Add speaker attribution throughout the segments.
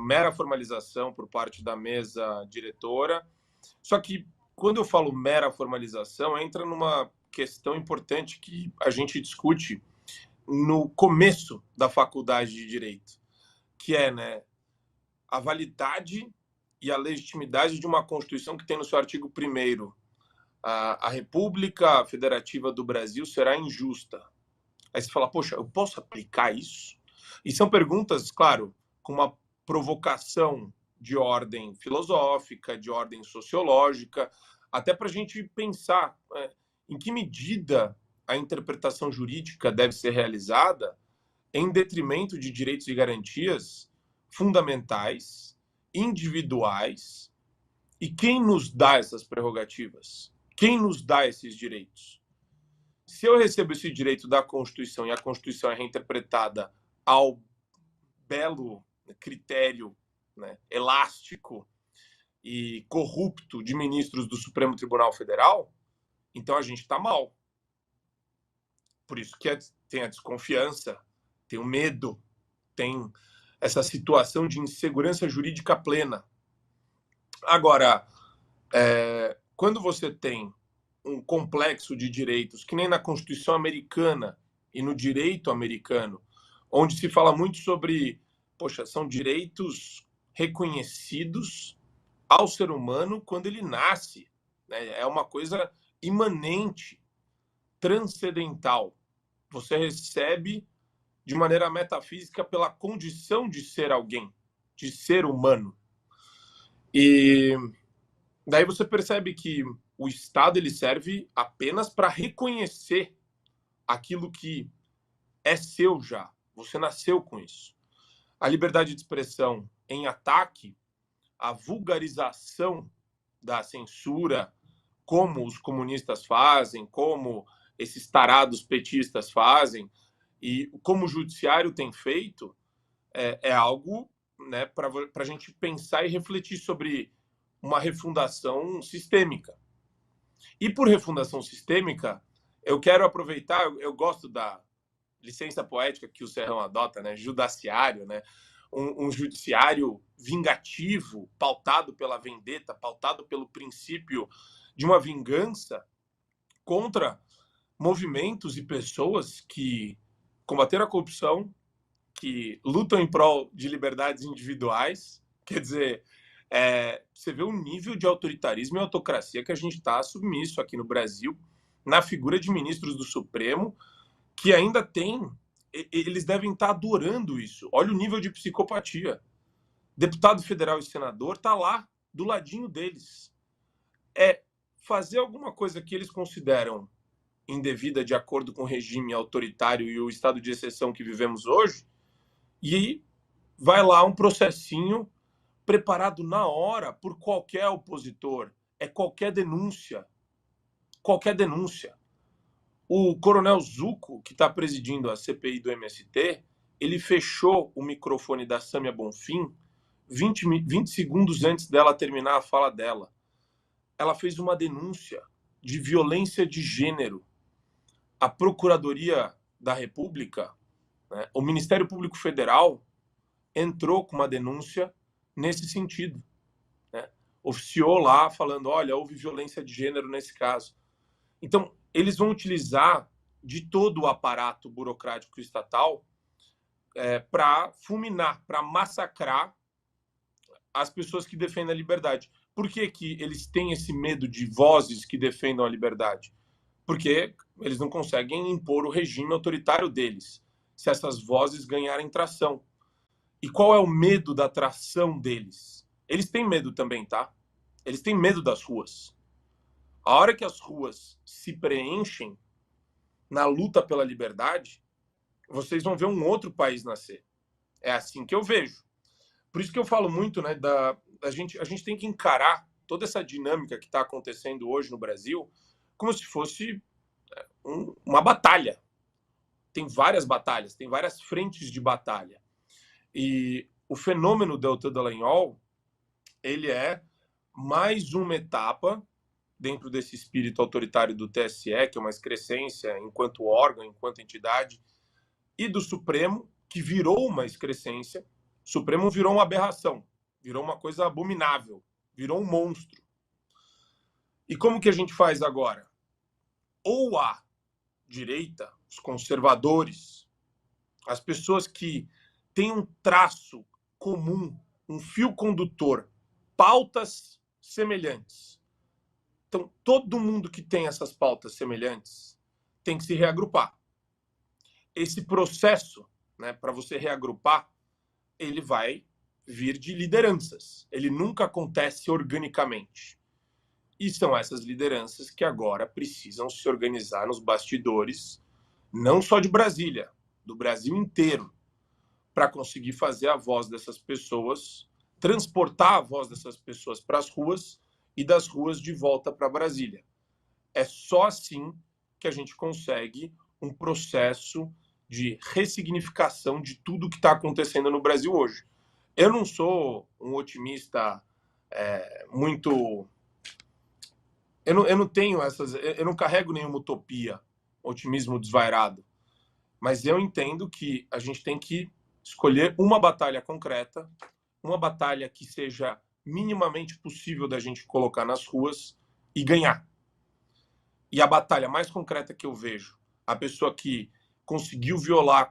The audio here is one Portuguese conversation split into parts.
Speaker 1: Mera formalização por parte da mesa diretora. Só que quando eu falo mera formalização, entra numa questão importante que a gente discute no começo da faculdade de Direito, que é, né, a validade e a legitimidade de uma Constituição que tem no seu artigo 1º: a República Federativa do Brasil será injusta. Aí você fala, poxa, eu posso aplicar isso? E são perguntas, claro, com uma provocação de ordem filosófica, de ordem sociológica, até para a gente pensar em que medida a interpretação jurídica deve ser realizada em detrimento de direitos e garantias fundamentais, individuais, e quem nos dá essas prerrogativas? Quem nos dá esses direitos? Se eu recebo esse direito da Constituição e a Constituição é reinterpretada ao belo critério, né, elástico e corrupto de ministros do Supremo Tribunal Federal, então a gente está mal. Por isso que tem a desconfiança, tem o medo, tem essa situação de insegurança jurídica plena. Agora, quando você tem um complexo de direitos, que nem na Constituição americana e no direito americano, onde se fala muito sobre, poxa, são direitos reconhecidos ao ser humano quando ele nasce, né? É uma coisa imanente, transcendental. Você recebe de maneira metafísica pela condição de ser alguém, de ser humano. E daí você percebe que o Estado ele serve apenas para reconhecer aquilo que é seu já. Você nasceu com isso. A liberdade de expressão em ataque, a vulgarização da censura, como os comunistas fazem, como esses tarados petistas fazem, e como o judiciário tem feito, é algo, né, para a gente pensar e refletir sobre uma refundação sistêmica. E por refundação sistêmica, eu quero aproveitar, eu gosto da licença poética que o Serrão adota, né, judaciário, né, um judiciário vingativo, pautado pela vendetta, pautado pelo princípio de uma vingança contra movimentos e pessoas que combateram a corrupção, que lutam em prol de liberdades individuais. Quer dizer, você vê o nível de autoritarismo e autocracia que a gente está submisso aqui no Brasil, na figura de ministros do Supremo, que ainda tem, eles devem estar adorando isso. Olha o nível de psicopatia. Deputado federal e senador está lá, do ladinho deles. É fazer alguma coisa que eles consideram indevida de acordo com o regime autoritário e o estado de exceção que vivemos hoje, e vai lá um processinho preparado na hora por qualquer opositor. É qualquer denúncia. Qualquer denúncia. O coronel Zucco, que está presidindo a CPI do MST, ele fechou o microfone da Sâmia Bonfim 20 segundos antes dela terminar a fala dela. Ela fez uma denúncia de violência de gênero. A Procuradoria da República, né, o Ministério Público Federal, entrou com uma denúncia nesse sentido, né? Oficiou lá falando, olha, houve violência de gênero nesse caso. Então, eles vão utilizar de todo o aparato burocrático estatal para fulminar, para massacrar as pessoas que defendem a liberdade. Por que que eles têm esse medo de vozes que defendam a liberdade? Porque eles não conseguem impor o regime autoritário deles, se essas vozes ganharem tração. E qual é o medo da tração deles? Eles têm medo também, tá? Eles têm medo das ruas. A hora que as ruas se preenchem na luta pela liberdade, vocês vão ver um outro país nascer. É assim que eu vejo. Por isso que eu falo muito, né, a gente tem que encarar toda essa dinâmica que está acontecendo hoje no Brasil como se fosse uma batalha. Tem várias batalhas, tem várias frentes de batalha. E o fenômeno Deltan Dallagnol, ele é mais uma etapa dentro desse espírito autoritário do TSE, que é uma excrescência enquanto órgão, enquanto entidade, e do Supremo, que virou uma excrescência. O Supremo virou uma aberração, virou uma coisa abominável, virou um monstro. E como que a gente faz agora? Ou a direita, os conservadores, as pessoas que têm um traço comum, um fio condutor, pautas semelhantes. Então, todo mundo que tem essas pautas semelhantes tem que se reagrupar. Esse processo, né, para você reagrupar, ele vai vir de lideranças. Ele nunca acontece organicamente. E são essas lideranças que agora precisam se organizar nos bastidores, não só de Brasília, do Brasil inteiro, para conseguir fazer a voz dessas pessoas, transportar a voz dessas pessoas para as ruas e das ruas de volta para Brasília. É só assim que a gente consegue um processo de ressignificação de tudo que está acontecendo no Brasil hoje. Eu não sou um otimista muito... Eu não tenho essas... Eu não carrego nenhuma utopia, otimismo desvairado. Mas eu entendo que a gente tem que escolher uma batalha concreta, uma batalha que seja minimamente possível da gente colocar nas ruas e ganhar. E a batalha mais concreta que eu vejo, a pessoa que conseguiu violar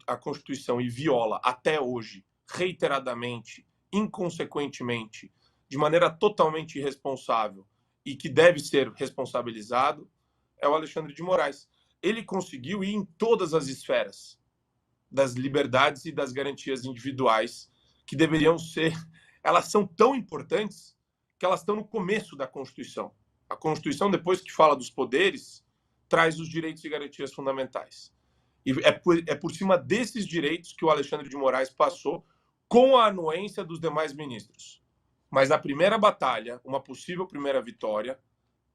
Speaker 1: a Constituição e viola até hoje, reiteradamente, inconsequentemente, de maneira totalmente irresponsável e que deve ser responsabilizado, é o Alexandre de Moraes. Ele conseguiu ir em todas as esferas das liberdades e das garantias individuais que deveriam ser... Elas são tão importantes que elas estão no começo da Constituição. A Constituição, depois que fala dos poderes, traz os direitos e garantias fundamentais. E é por cima desses direitos que o Alexandre de Moraes passou com a anuência dos demais ministros. Mas a primeira batalha, uma possível primeira vitória,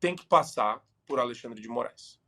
Speaker 1: tem que passar por Alexandre de Moraes.